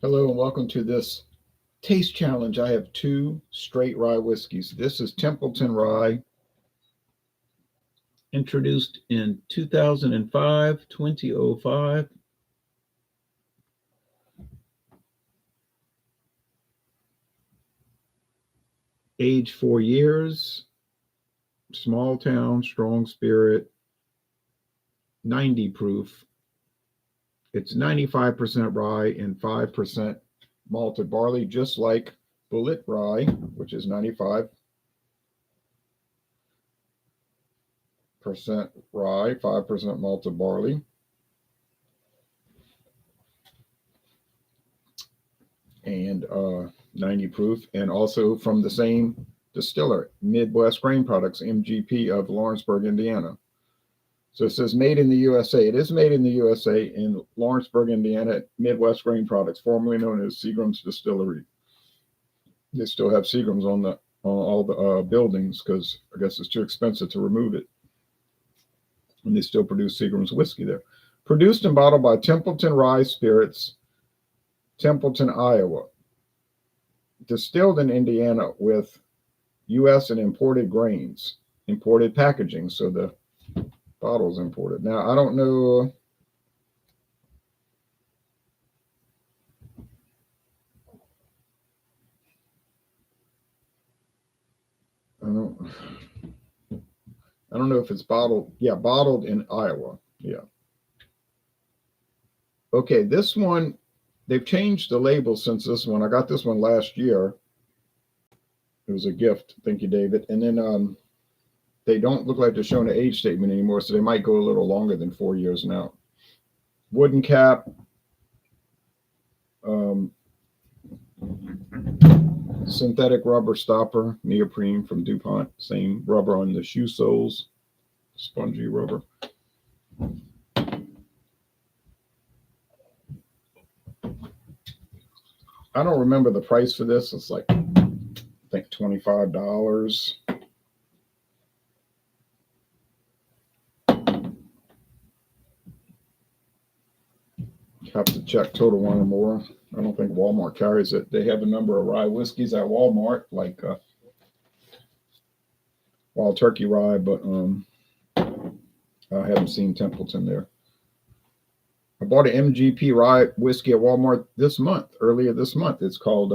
Hello and welcome to this taste challenge. I have two straight rye whiskeys. This is Templeton Rye, introduced in 2005, 2005. Age 4 years, small town, strong spirit, 90 proof. It's 95% rye and 5% malted barley, just like Bullet Rye, which is 95% rye, 5% malted barley. And 90 proof, and also from the same distiller, Midwest Grain Products, MGP of Lawrenceburg, Indiana. So it says made in the USA. It is made in the USA in Lawrenceburg, Indiana, Midwest Grain Products, formerly known as Seagram's Distillery. They still have Seagram's on all the buildings because I guess it's too expensive to remove it. And they still produce Seagram's whiskey there. Produced and bottled by Templeton Rye Spirits, Templeton, Iowa. Distilled in Indiana with U.S. and imported grains, imported packaging. So the bottle's imported. Now, I don't know. I don't know if it's bottled. Yeah, bottled in Iowa. Yeah. Okay, this one, they've changed the label since this one. I got this one last year. It was a gift. Thank you, David. And then they don't look like they're showing an age statement anymore, so they might go a little longer than 4 years now. Wooden cap. Synthetic rubber stopper, neoprene from DuPont. Same rubber on the shoe soles. Spongy rubber. I don't remember the price for this. It's like, I think $25. Have to check Total Wine or More. I don't think Walmart carries it. They have a number of rye whiskeys at Walmart, like Wild Turkey Rye, but I haven't seen Templeton there. I bought an MGP rye whiskey at Walmart earlier this month. It's called,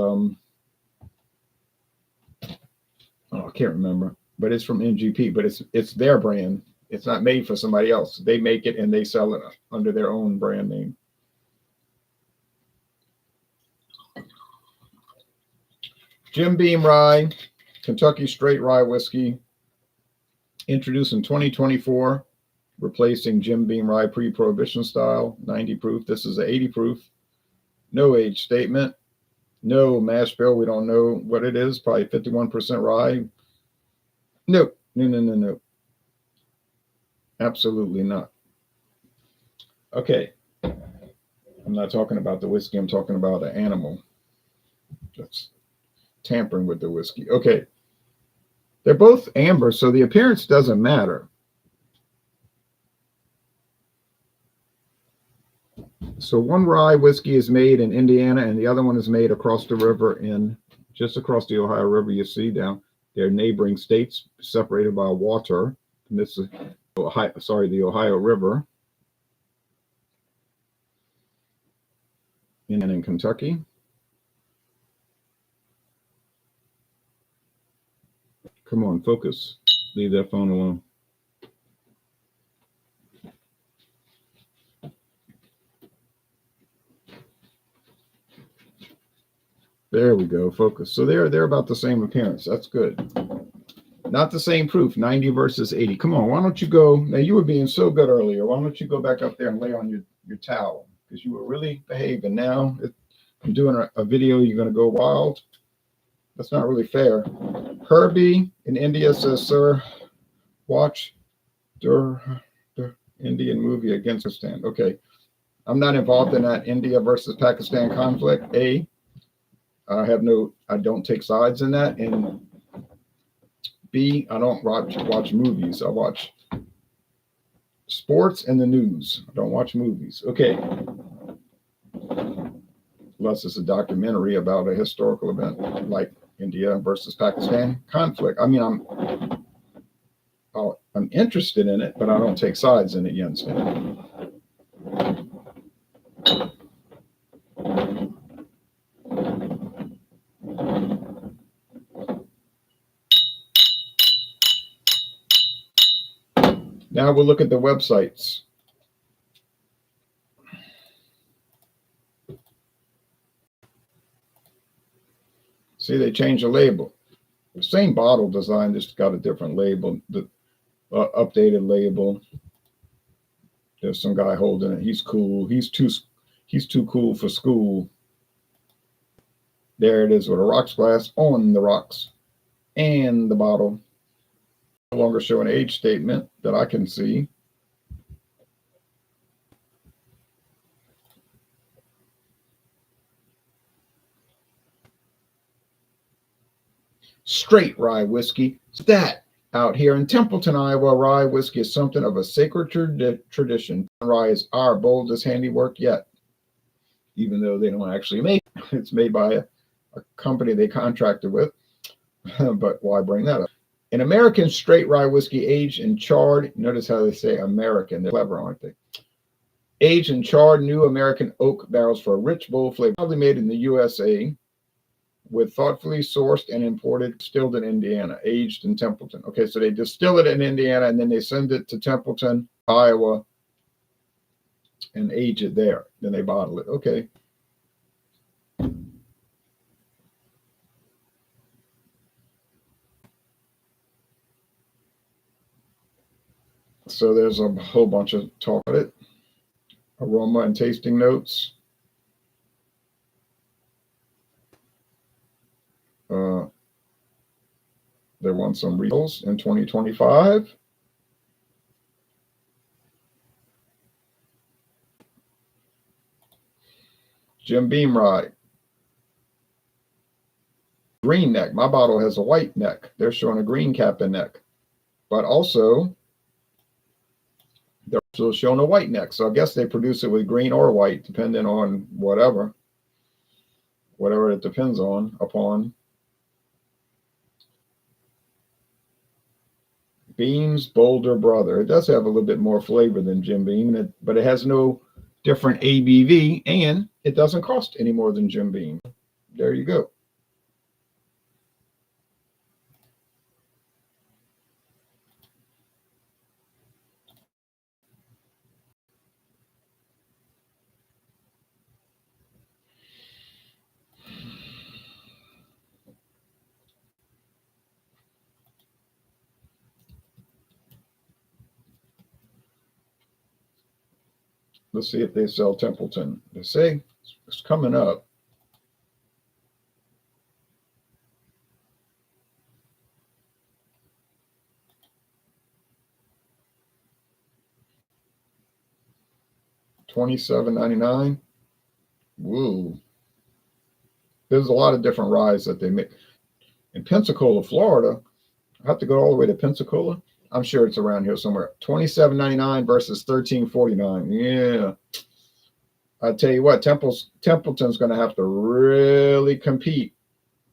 I can't remember, but it's from MGP, but it's their brand. It's not made for somebody else. They make it and they sell it under their own brand name. Jim Beam Rye, Kentucky Straight Rye Whiskey, introduced in 2024, replacing Jim Beam Rye pre-prohibition style, 90 proof. This is an 80 proof. No age statement. No mash bill. We don't know what it is. Probably 51% rye. Nope. No. Absolutely not. Okay. I'm not talking about the whiskey. I'm talking about an animal that's tampering with the whiskey. Okay. They're both amber, so the appearance doesn't matter. So one rye whiskey is made in Indiana and the other one is made across the river just across the Ohio River. You see down there, neighboring states separated by water. And this is the Ohio River. In Kentucky. Come on, focus. Leave that phone alone. There we go, focus. So they're about the same appearance. That's good. Not the same proof, 90 versus 80. Come on, why don't you go? Now, you were being so good earlier. Why don't you go back up there and lay on your towel? Because you were really behaving. Now, I'm doing a video, you're going to go wild. That's not really fair. Herbie in India says, sir, watch the Indian movie against Pakistan. Okay. I'm not involved in that India versus Pakistan conflict. I don't take sides in that. And B, I don't watch movies. I watch sports and the news. I don't watch movies. Okay. unless it's a documentary about a historical event like India versus Pakistan conflict. I mean, I'm interested in it, but I don't take sides in it, you understand? Now we'll look at the websites. See, they changed the label. The same bottle design, just got a different label, the updated label. There's some guy holding it. He's cool. He's too cool for school. There it is with a rocks glass on the rocks and the bottle. No longer show an age statement that I can see. Straight rye whiskey. That out here in Templeton, Iowa, rye whiskey is something of a sacred tradition. Rye is our boldest handiwork yet, even though they don't actually make it. It's made by a company they contracted with. But why bring that up? An American straight rye whiskey aged in charred, notice how they say American, they're clever, aren't they? Aged in charred new American oak barrels for a rich, bold flavor, probably made in the USA, with thoughtfully sourced and imported, distilled in Indiana, aged in Templeton. Okay, so they distill it in Indiana and then they send it to Templeton, Iowa, and age it there. Then they bottle it. Okay. So there's a whole bunch of talk about it. Aroma and tasting notes. They want some refills in 2025. Jim Beam Rye. Green neck. My bottle has a white neck. They're showing a green cap and neck. But also, they're also showing a white neck. So I guess they produce it with green or white, depending on whatever it depends upon. Beam's Bolder Brother. It does have a little bit more flavor than Jim Beam, but it has no different ABV, and it doesn't cost any more than Jim Beam. There you go. Let's see if they sell Templeton. They say it's coming up. $27.99. Woo. There's a lot of different ryes that they make. In Pensacola, Florida, I have to go all the way to Pensacola. I'm sure it's around here somewhere. $27.99 versus $13.49. Yeah. I tell you what, Templeton's going to have to really compete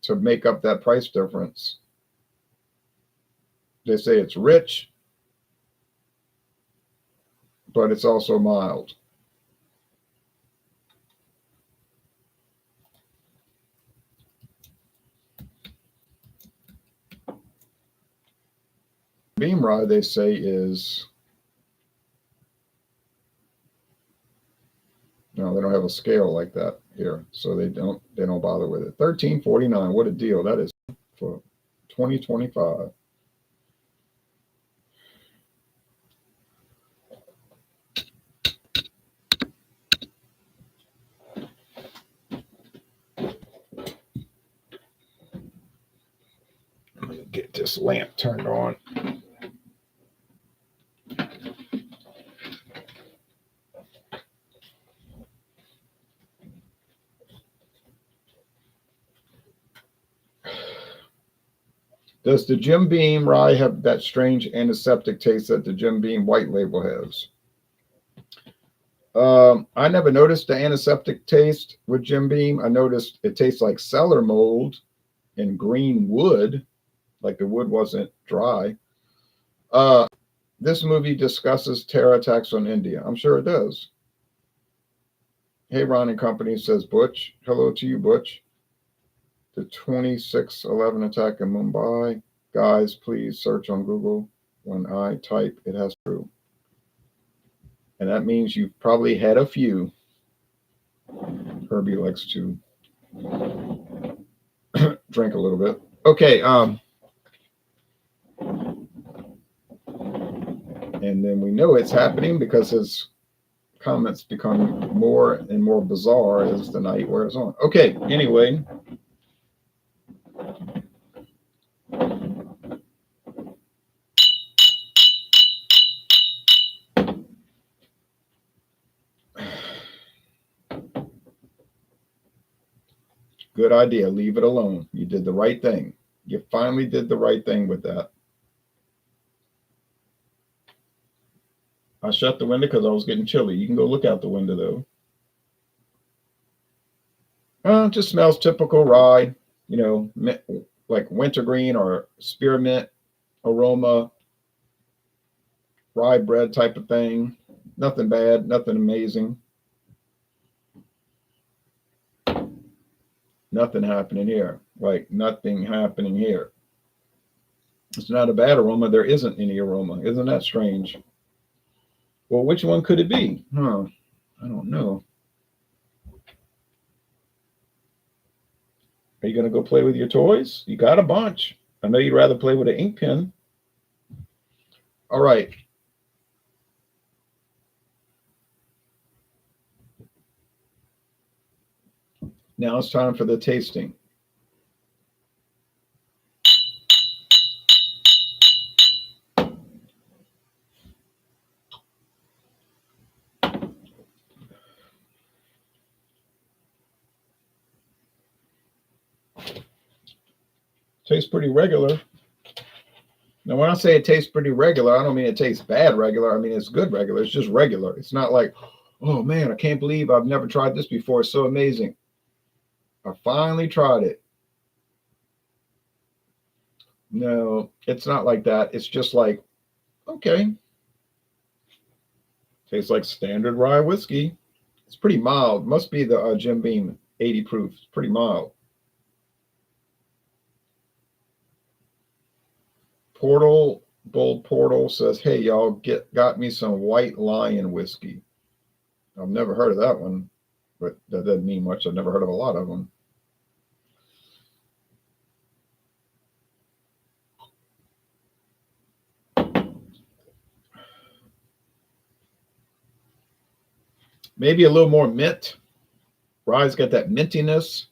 to make up that price difference. They say it's rich, but it's also mild. Beam Rye, they say, is, no, they don't have a scale like that here, so they don't bother with it. $13.49. What a deal that is for 2025. I'm gonna get this lamp turned on. Does the Jim Beam Rye have that strange antiseptic taste that the Jim Beam white label has? I never noticed the antiseptic taste with Jim Beam. I noticed it tastes like cellar mold and green wood, like the wood wasn't dry. Uh, this movie discusses terror attacks on India. I'm sure it does. Hey, Ron and Company, says Butch. Hello to you, Butch. The 2611 attack in Mumbai. Guys, please search on Google. When I type, it has true. And that means you've probably had a few. Herbie likes to drink a little bit. Okay, and then we know it's happening because his comments become more and more bizarre as the night wears on. Okay, anyway. Good idea. Leave it alone. You did the right thing. You finally did the right thing with that. I shut the window because I was getting chilly. You can go look out the window though. It just smells typical rye, you know, like wintergreen or spearmint aroma, rye bread type of thing. Nothing bad, nothing amazing. Nothing happening here. Like nothing happening here. It's not a bad aroma. There isn't any aroma. Isn't that strange? Well, which one could it be? Huh. I don't know. Are you going to go play with your toys? You got a bunch. I know you'd rather play with an ink pen. All right. Now it's time for the tasting. Tastes pretty regular. Now, when I say it tastes pretty regular, I don't mean it tastes bad regular. I mean, it's good regular. It's just regular. It's not like, oh man, I can't believe I've never tried this before. It's so amazing. I finally tried it. No, it's not like that. It's just like, okay. Tastes like standard rye whiskey. It's pretty mild. Must be the Jim Beam 80 proof. It's pretty mild. Bold Portal says, hey, y'all, got me some White Lion whiskey. I've never heard of that one, but that doesn't mean much. I've never heard of a lot of them. Maybe a little more mint. Rye's got that mintiness.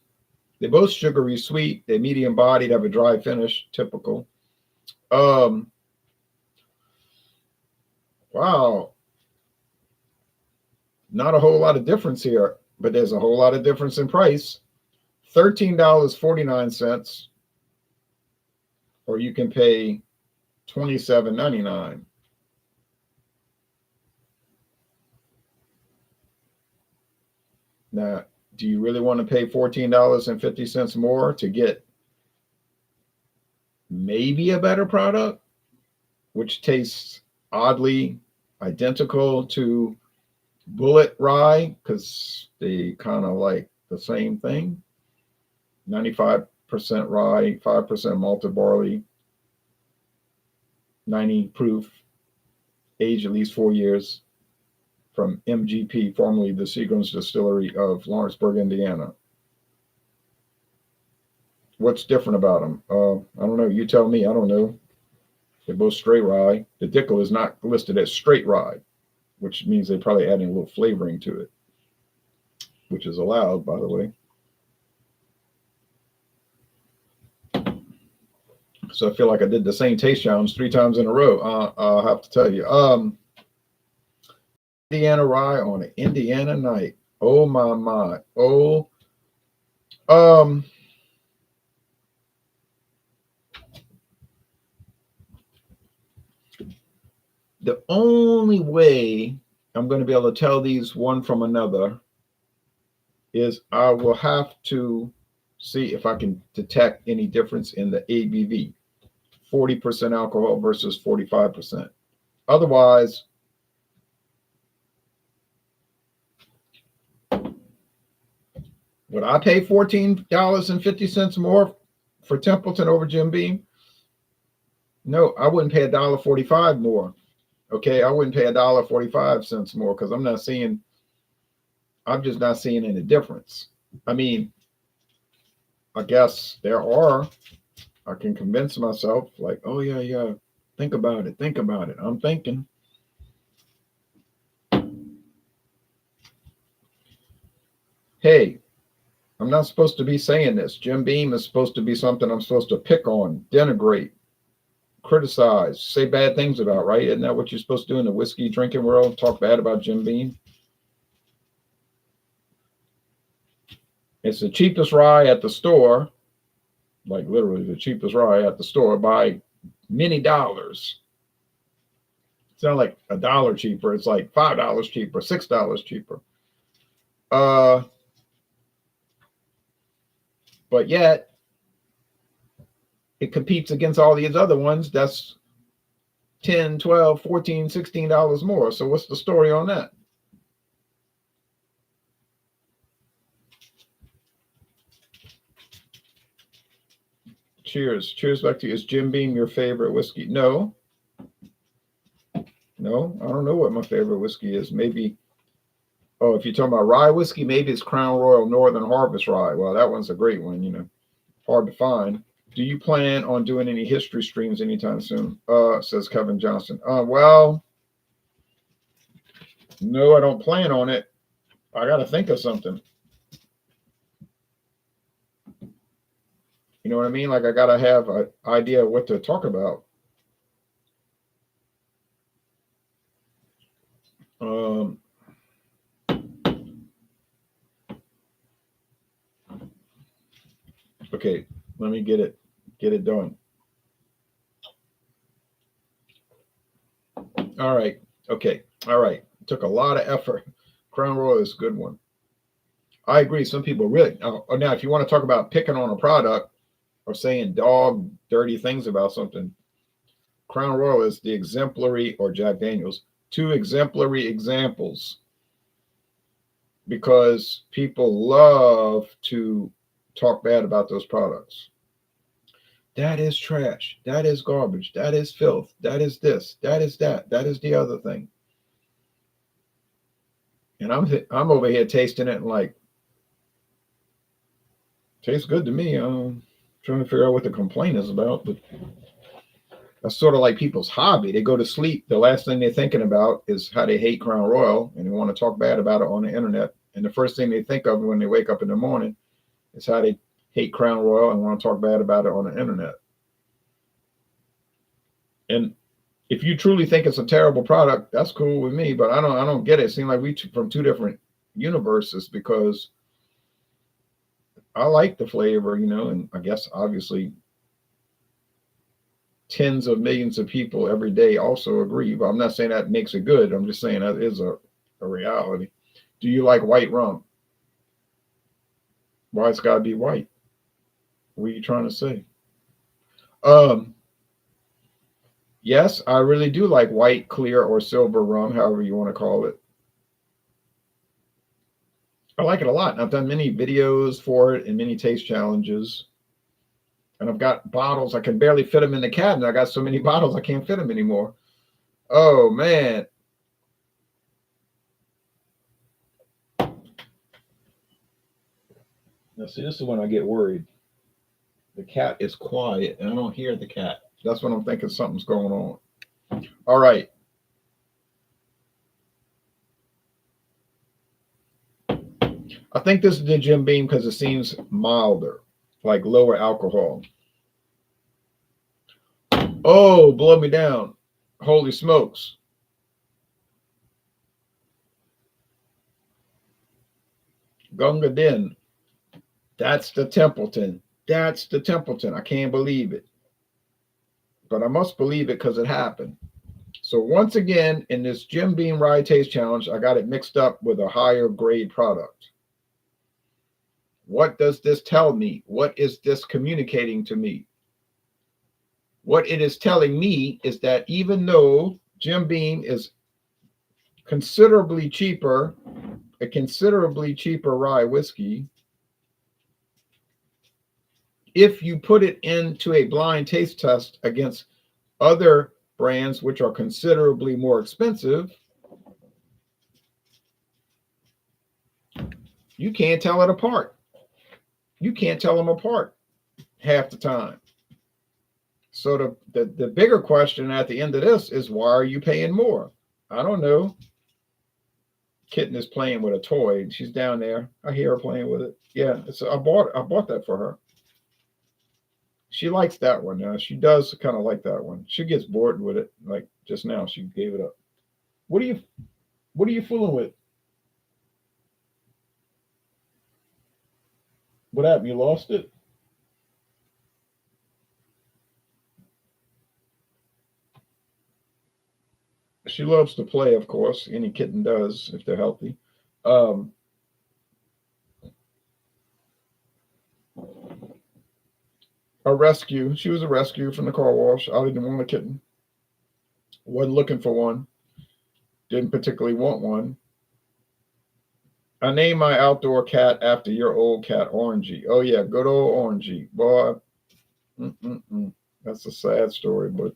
They're both sugary sweet. They're medium bodied, have a dry finish, typical. Wow. Not a whole lot of difference here, but there's a whole lot of difference in price. $13.49, or you can pay $27.99. Now, do you really want to pay $14.50 more to get maybe a better product, which tastes oddly identical to Bullet Rye because they kind of like the same thing? 95% rye, 5% malted barley, 90 proof, aged at least 4 years, from MGP, formerly the Seagram's Distillery of Lawrenceburg, Indiana. What's different about them? I don't know. You tell me. I don't know. They're both straight rye. The Dickel is not listed as straight rye, which means they're probably adding a little flavoring to it, which is allowed, by the way. So I feel like I did the same taste challenge 3 times in a row. I'll have to tell you. Indiana rye on an Indiana night. Oh my. Oh. The only way I'm going to be able to tell these one from another is I will have to see if I can detect any difference in the ABV, 40% alcohol versus 45%. Otherwise, would I pay $14.50 more for Templeton over Jim Beam? No, I wouldn't pay $1.45 more. Okay, I wouldn't pay $1.45 more because I'm just not seeing any difference. I mean, I guess I can convince myself, like, oh yeah, yeah, think about it, think about it. I'm thinking. Hey, I'm not supposed to be saying this. Jim Beam is supposed to be something I'm supposed to pick on, denigrate, criticize, say bad things about, right? Isn't that what you're supposed to do in the whiskey drinking world? Talk bad about Jim Beam? It's the cheapest rye at the store, like literally the cheapest rye at the store by many dollars. It's not like $1 cheaper. It's like $5 cheaper, $6 cheaper. But yet it competes against all these other ones that's 10, 12, 14, $16 more. So what's the story on that? Cheers. Cheers back to you. Is Jim Beam your favorite whiskey? No. No, I don't know what my favorite whiskey is. Maybe, oh, if you're talking about rye whiskey, maybe it's Crown Royal Northern Harvest Rye. Well, that one's a great one, hard to find. Do you plan on doing any history streams anytime soon? Says Kevin Johnson. Well, no, I don't plan on it. I got to think of something. You know what I mean? Like I got to have an idea of what to talk about. Okay, let me get it done. All right. Okay. All right. It took a lot of effort. Crown Royal is a good one. I agree. Some people really. Now, if you want to talk about picking on a product or saying dog dirty things about something, Crown Royal is the exemplary, or Jack Daniels, two exemplary examples, because people love to talk bad about those products. That is trash. That is garbage. That is filth. That is this. That is that. That is the other thing. And I'm over here tasting it and like, tastes good to me. Trying to figure out what the complaint is about, but that's sort of like people's hobby. They go to sleep. The last thing they're thinking about is how they hate Crown Royal, and they want to talk bad about it on the internet. And the first thing they think of when they wake up in the morning is how they hate Crown Royal and want to talk bad about it on the internet. And if you truly think it's a terrible product, that's cool with me. But I don't get it. It seems like we from two different universes, because I like the flavor, and I guess obviously tens of millions of people every day also agree. But I'm not saying that makes it good. I'm just saying that is a reality. Do you like white rum? Why it's got to be white? What are you trying to say? Yes, I really do like white, clear, or silver rum, however you want to call it. I like it a lot. And I've done many videos for it and many taste challenges. And I've got bottles. I can barely fit them in the cabinet. I got so many bottles I can't fit them anymore. Oh, man. Now, see, this is when I get worried. The cat is quiet, and I don't hear the cat. That's when I'm thinking something's going on. All right. I think this is the Jim Beam because it seems milder, like lower alcohol. Oh, blow me down. Holy smokes. Gunga Din. That's the Templeton. That's the Templeton. I can't believe it. But I must believe it because it happened. So once again, in this Jim Beam Rye Taste Challenge, I got it mixed up with a higher grade product. What does this tell me? What is this communicating to me? What it is telling me is that even though Jim Beam is considerably cheaper, a considerably cheaper rye whiskey, if you put it into a blind taste test against other brands which are considerably more expensive, you can't tell it apart. You can't tell them apart half the time. So the bigger question at the end of this is, why are you paying more? I don't know. Kitten is playing with a toy. She's down there. I hear her playing with it. Yeah, I bought that for her. She likes that one. She does kind of like that one. She gets bored with it. Like just now, she gave it up. What are you fooling with? What happened? You lost it? She loves to play, of course. Any kitten does if they're healthy. A rescue. She was a rescue from the car wash. I didn't want a kitten. Wasn't looking for one. Didn't particularly want one. I named my outdoor cat after your old cat, Orangey. Oh, yeah, good old Orangey. Boy, that's a sad story, but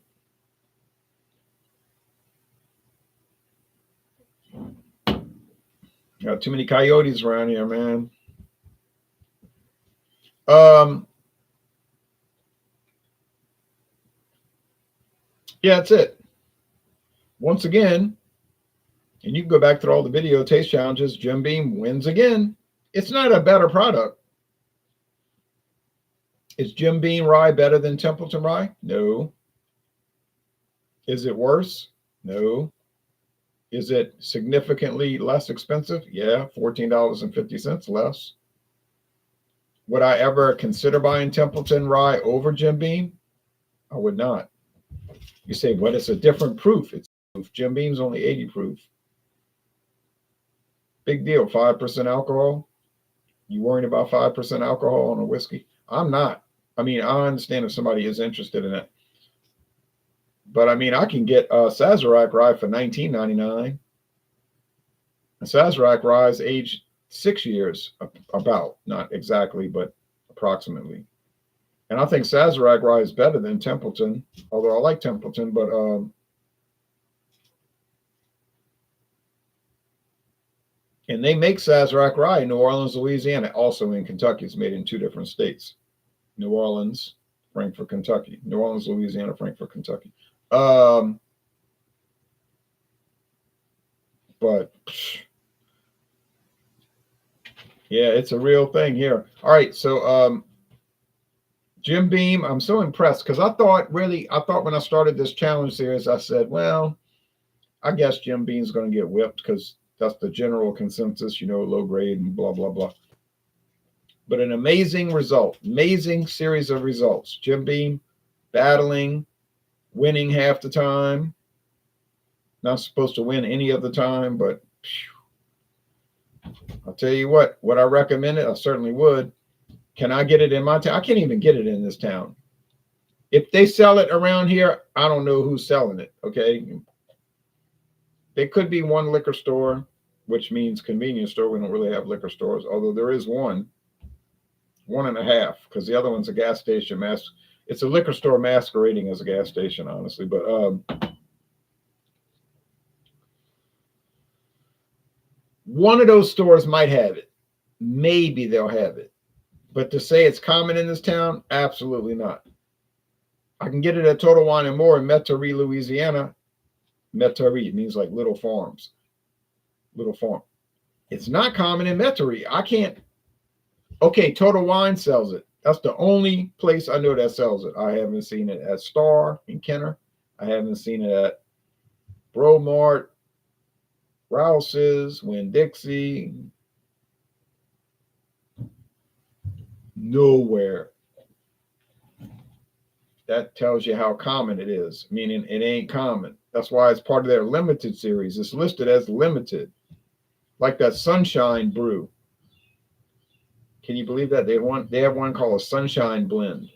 got too many coyotes around here, man. Yeah, that's it. Once again, and you can go back through all the video taste challenges, Jim Beam wins again. It's not a better product. Is Jim Beam Rye better than Templeton Rye? No. Is it worse? No. Is it significantly less expensive? Yeah, $14.50 less. Would I ever consider buying Templeton Rye over Jim Beam? I would not. You say, well, it's a different proof. It's proof. Jim Beam's only 80 proof. Big deal. 5% alcohol. You worrying about 5% alcohol on a whiskey? I'm not. I mean, I understand if somebody is interested in it. But I mean, I can get a Sazerac Rye for $19.99. A Sazerac Rye is aged 6 years, about, not exactly, but approximately. And I think Sazerac Rye is better than Templeton, although I like Templeton, but and they make Sazerac Rye in New Orleans, Louisiana, also in Kentucky. It's made in 2 different states. New Orleans, Frankfort, Kentucky. New Orleans, Louisiana, Frankfort, Kentucky. But yeah, it's a real thing here. All right, so Jim Beam, I'm so impressed because I thought when I started this challenge series, I said, well, I guess Jim Beam's going to get whipped because that's the general consensus, low grade and blah, blah, blah. But an amazing result, amazing series of results. Jim Beam battling, winning half the time. Not supposed to win any of the time, but I'll tell you what I recommend it. I certainly would. Can I get it in my town? I can't even get it in this town. If they sell it around here, I don't know who's selling it. Okay. There could be one liquor store, which means convenience store. We don't really have liquor stores, although there is one and a half, because the other one's a gas station. It's a liquor store masquerading as a gas station, honestly. But one of those stores might have it. Maybe they'll have it. But to say it's common in this town, absolutely not. I can get it at Total Wine and More in Metairie, Louisiana. Metairie means like little farms. Little farm. It's not common in Metairie. I can't. Okay, Total Wine sells it. That's the only place I know that sells it. I haven't seen it at Star in Kenner. I haven't seen it at Bromart, Rouse's, Winn-Dixie. Nowhere. That tells you how common it is, meaning it ain't common. That's why it's part of their limited series. It's listed as limited, like that Sunshine Brew. Can you believe that? They have one called a Sunshine Blend.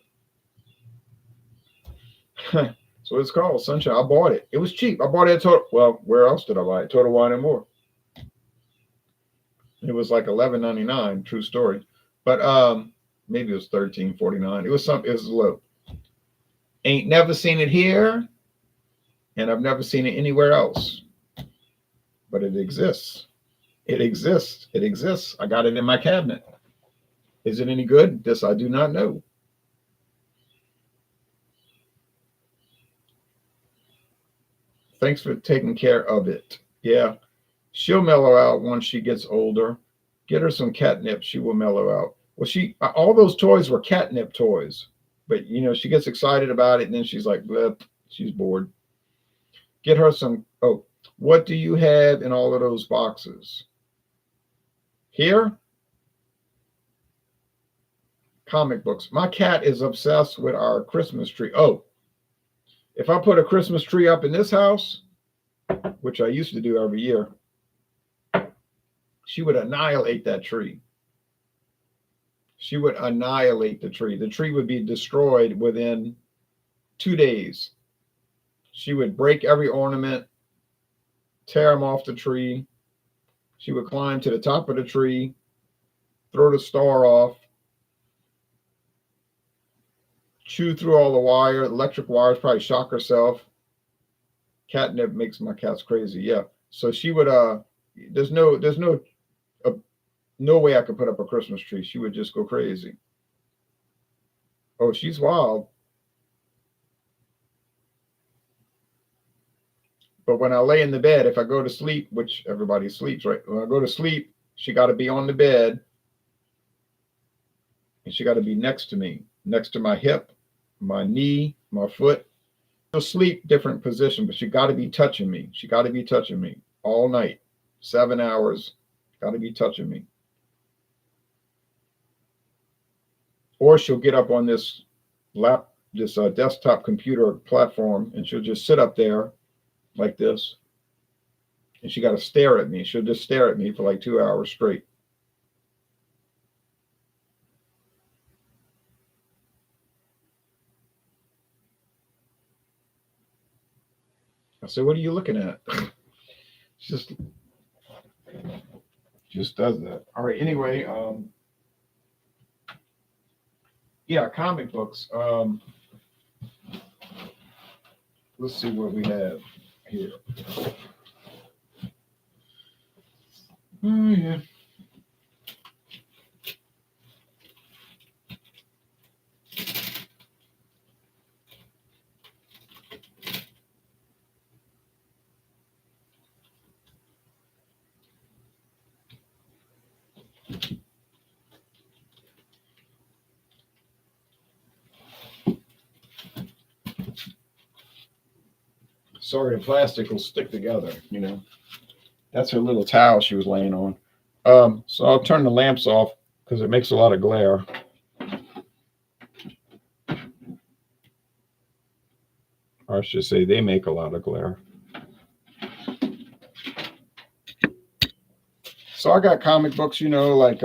So it's called Sunshine. I bought it. It was cheap. I bought it at Total. Well, where else did I buy it? Total Wine and More. It was like $11.99. True story. But maybe it was $13.49. It was something. It was low. Ain't never seen it here, and I've never seen it anywhere else. But it exists. It exists. It exists. I got it in my cabinet. Is it any good? This I do not know. Thanks for taking care of it. Yeah, she'll mellow out once she gets older. Get her some catnip. She will mellow out. Well, all those toys were catnip toys, but she gets excited about it, and then she's like, bleh, she's bored. Get her some. Oh, what do you have in all of those boxes? Here, comic books. My cat is obsessed with our Christmas tree. Oh, if I put a Christmas tree up in this house, which I used to do every year, she would annihilate that tree. She would annihilate the tree. The tree would be destroyed within 2 days. She would break every ornament, tear them off the tree. She would climb to the top of the tree, throw the star off, chew through all the wire, electric wires, probably shock herself. Catnip makes my cats crazy. Yeah. So she would, there's no way I could put up a Christmas tree. She would just go crazy. Oh, she's wild. But when I lay in the bed, if I go to sleep, which everybody sleeps, right? When I go to sleep, she got to be on the bed, and she got to be next to me, next to my hip, my knee, my foot. She'll sleep different position, but she got to be touching me. She got to be touching me all night, 7 hours. Got to be touching me. Or she'll get up on this desktop computer platform, and she'll just sit up there like this, and she got to stare at me. She'll just stare at me for like 2 hours straight. I said, "What are you looking at?" She just does that. All right. Anyway, yeah, comic books. Let's see what we have here. Oh yeah. Sorry, the plastic will stick together, That's her little towel she was laying on. So I'll turn the lamps off because it makes a lot of glare. Or I should say they make a lot of glare. So I got comic books, like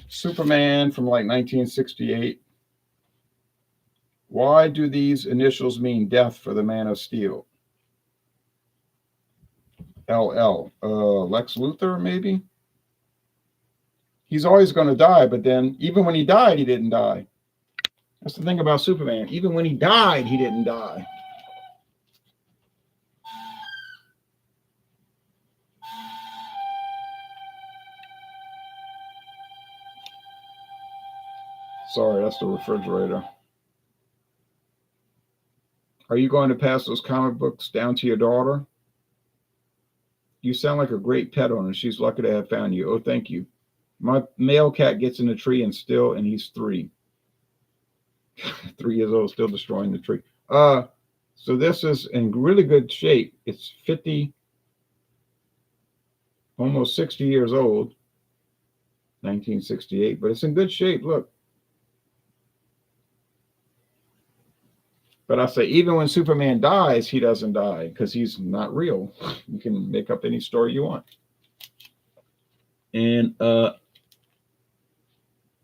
Superman from like 1968. Why do these initials mean death for the Man of Steel? LL. Lex Luthor, maybe? He's always going to die, but then even when he died, he didn't die. That's the thing about Superman. Even when he died, he didn't die. Sorry, that's the refrigerator. Are you going to pass those comic books down to your daughter? You sound like a great pet owner. She's lucky to have found you. Oh, thank you. My male cat gets in the tree and he's 3. 3 years old, still destroying the tree. So this is in really good shape. It's 50, almost 60 years old, 1968, but it's in good shape. Look. But I say, even when Superman dies, he doesn't die because he's not real. You can make up any story you want. And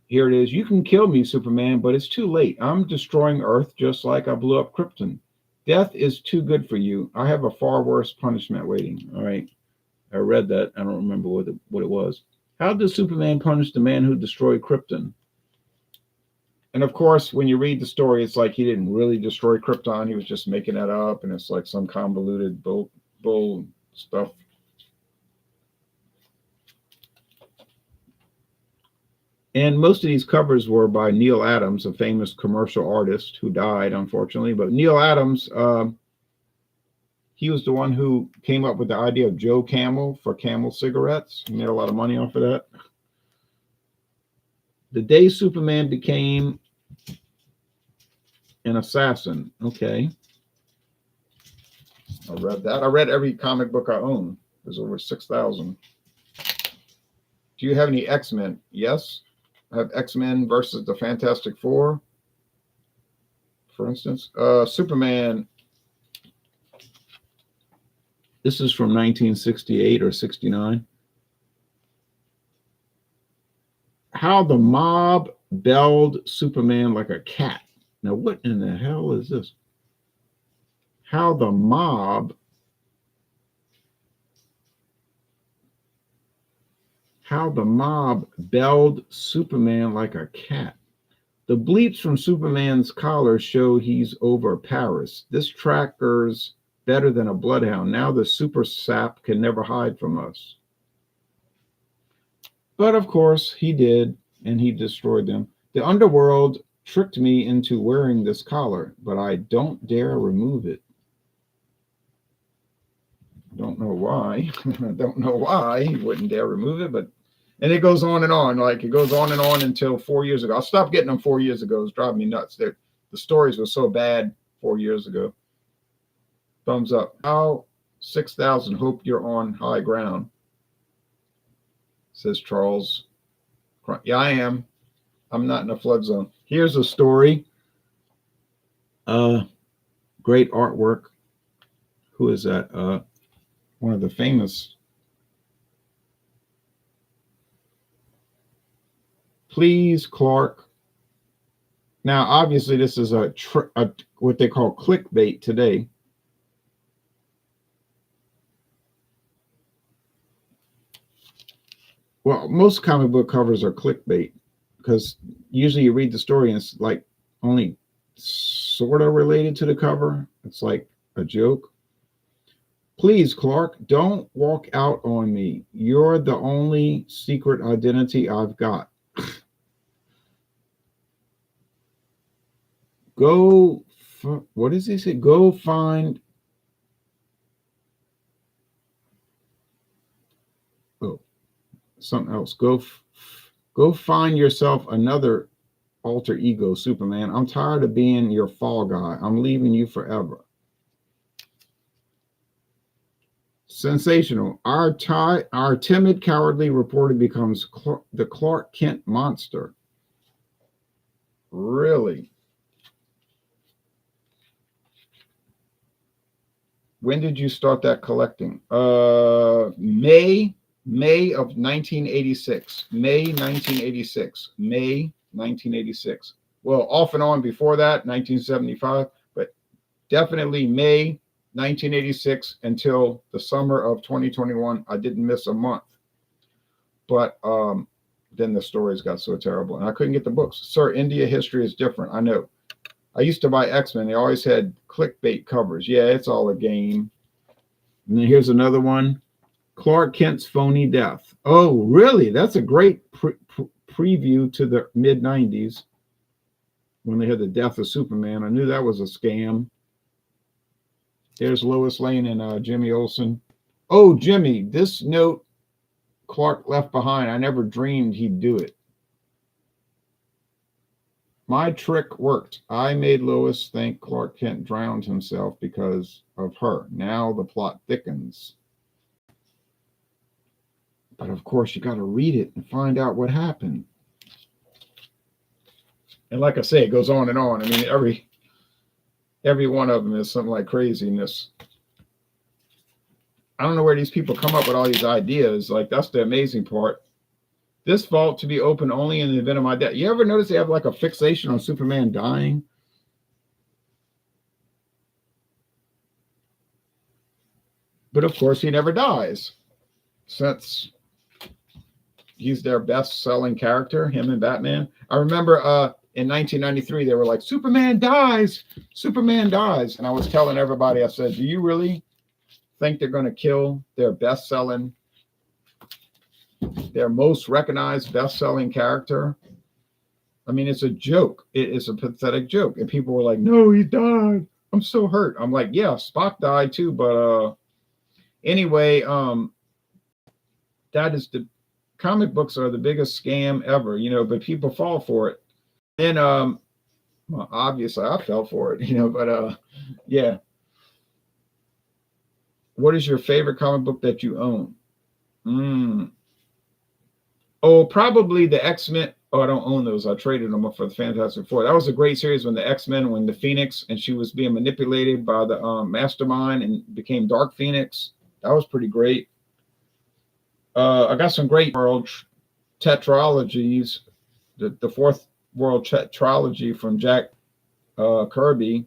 here it is. You can kill me, Superman, but it's too late. I'm destroying Earth just like I blew up Krypton. Death is too good for you. I have a far worse punishment waiting. All right. I read that. I don't remember what it was. How does Superman punish the man who destroyed Krypton? And of course, when you read the story, it's like he didn't really destroy Krypton. He was just making that up. And it's like some convoluted bull stuff. And most of these covers were by Neil Adams, a famous commercial artist who died, unfortunately. But Neil Adams, he was the one who came up with the idea of Joe Camel for Camel cigarettes. He made a lot of money off of that. The day Superman became an assassin. Okay. I read that. I read every comic book I own. There's over 6,000. Do you have any X-Men? Yes. I have X-Men versus the Fantastic Four, for instance. Superman. This is from 1968 or 69. How the mob belled Superman like a cat. Now, what in the hell is this? How the mob belled Superman like a cat. The bleeps from Superman's collar show he's over Paris. This tracker's better than a bloodhound. Now the super sap can never hide from us. But of course he did, and he destroyed them. The underworld tricked me into wearing this collar, but I don't dare remove it. Don't know why. I don't know why he wouldn't dare remove it, but and it goes on and on. Like it goes on and on until 4 years ago. I stopped getting them 4 years ago. It was driving me nuts. The stories were so bad 4 years ago. Thumbs up. How 6,000. Hope you're on high ground, says Charles. Yeah, I am. I'm not in a flood zone. Here's a story. Great artwork. Who is that? One of the famous. Please, Clark. Now, obviously, this is a what they call clickbait today. Well, most comic book covers are clickbait because usually you read the story and it's like only sort of related to the cover. It's like a joke. Please, Clark, don't walk out on me. You're the only secret identity I've got. Go, what does he say? Go find. Oh, something else. Go find yourself another alter ego, Superman. I'm tired of being your fall guy. I'm leaving you forever. Sensational. Our timid, cowardly reporter becomes the Clark Kent monster. Really? When did you start that collecting? May of 1986. May 1986. May 1986. Well, off and on before that, 1975, but definitely May 1986 until the summer of 2021. I didn't miss a month. But then the stories got so terrible, and I couldn't get the books. Sir, India history is different. I know. I used to buy X-Men. They always had clickbait covers. Yeah, it's all a game. And then here's another one. Clark Kent's phony death. Oh, really? That's a great preview to the mid-90s when they had the death of Superman. I knew that was a scam. There's Lois Lane and Jimmy Olsen. Oh, Jimmy, this note Clark left behind. I never dreamed he'd do it. My trick worked. I made Lois think Clark Kent drowned himself because of her. Now the plot thickens. But of course, you got to read it and find out what happened. And like I say, it goes on and on. I mean, Every one of them is something like craziness. I don't know where these people come up with all these ideas. Like, that's the amazing part. This vault to be open only in the event of my death. You ever notice they have like a fixation on Superman dying? But of course, he never dies, since he's their best-selling character, him and Batman. I remember in 1993, they were like, Superman dies, Superman dies. And I was telling everybody, I said, do you really think they're going to kill their best-selling, their most recognized best-selling character? I mean, it's a joke. It is a pathetic joke. And people were like, no, he died. I'm so hurt. I'm like, yeah, Spock died too. But anyway, that is the comic books are the biggest scam ever, but people fall for it. And well, obviously I fell for it, but yeah. What is your favorite comic book that you own? Oh, probably the X-Men. Oh, I don't own those. I traded them for the Fantastic Four. That was a great series when the X-Men, when the Phoenix, and she was being manipulated by the mastermind and became Dark Phoenix. That was pretty great. I got some great world tetralogies. The fourth world tetralogy from Jack Kirby.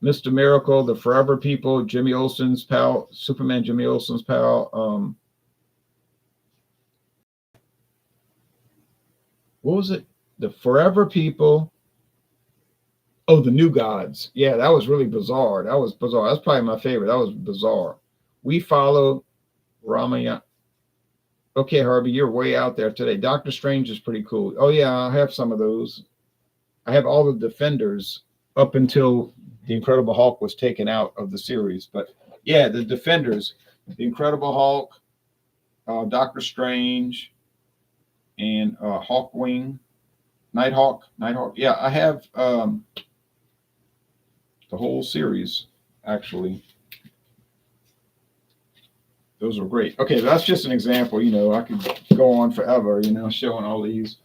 Mr. Miracle, The Forever People, Jimmy Olsen's pal, Superman Jimmy Olsen's pal. What was it? The Forever People. Oh, the New Gods. Yeah, that was really bizarre. That was bizarre. That's probably my favorite. That was bizarre. We follow Ramaya. Okay, Harvey, you're way out there today. Doctor Strange is pretty cool. Oh, yeah, I have some of those. I have all the Defenders up until the Incredible Hulk was taken out of the series. But yeah, the Defenders, the Incredible Hulk, Doctor Strange, and Hawkwing, Nighthawk. Yeah, I have the whole series, actually. Those are great. Okay, that's just an example. I could go on forever, showing all these,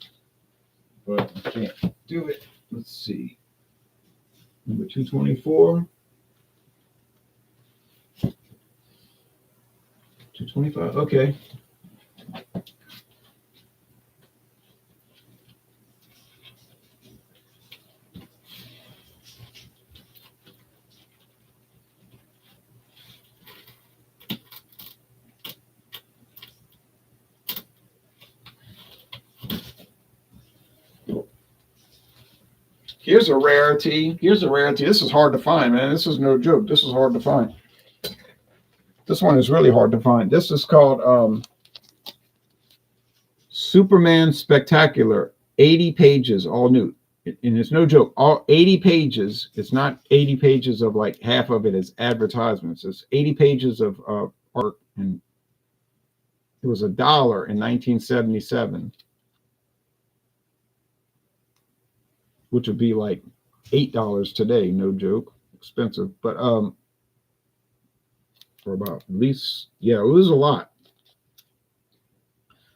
but I can't do it. Let's see. Number 224. 225. Okay. Here's a rarity. This is hard to find, man. This is no joke. This is hard to find. This one is really hard to find. This is called Superman Spectacular. 80 pages, all new. And it's no joke. All 80 pages. It's not 80 pages of like half of it is advertisements. It's 80 pages of art. And it was $1 in 1977, which would be like $8 today. No joke. Expensive. But for about at least, yeah, it was a lot.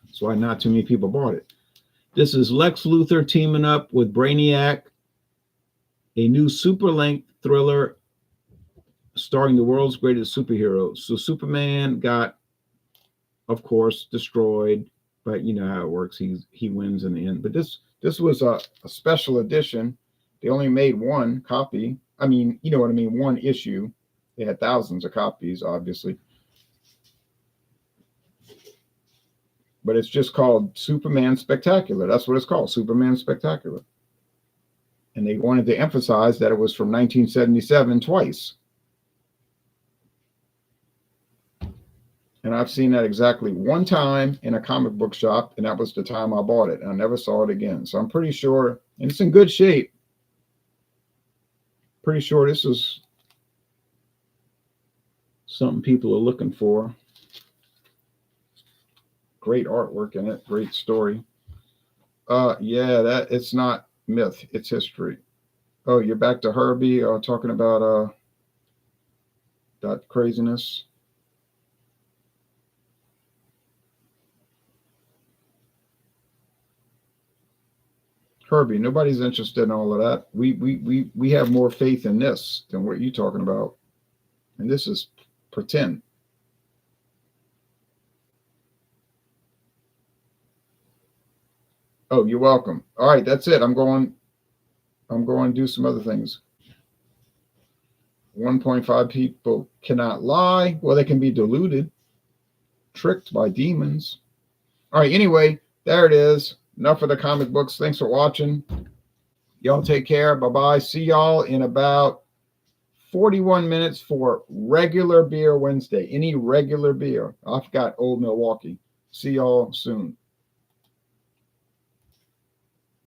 That's why not too many people bought it. This is Lex Luthor teaming up with Brainiac, a new super-length thriller starring the world's greatest superheroes. So Superman got, of course, destroyed, but you know how it works. He wins in the end. But this was a special edition. They only made one copy. I mean, you know what I mean? One issue. They had thousands of copies, obviously. But it's just called Superman Spectacular. That's what it's called, Superman Spectacular. And they wanted to emphasize that it was from 1977 twice. And I've seen that exactly one time in a comic book shop, and that was the time I bought it. And I never saw it again. So I'm pretty sure, and it's in good shape. Pretty sure this is something people are looking for. Great artwork in it, great story. Yeah, that it's not myth, it's history. Oh, you're back to Herbie talking about that craziness. Herbie, nobody's interested in all of that. We have more faith in this than what you're talking about. And this is pretend. Oh, you're welcome. All right, that's it. I'm going to do some other things. 1.5 people cannot lie. Well, they can be deluded, tricked by demons. All right, anyway, there it is. Enough of the comic books. Thanks for watching. Y'all take care. Bye-bye. See y'all in about 41 minutes for regular beer Wednesday. Any regular beer. I've got Old Milwaukee. See y'all soon.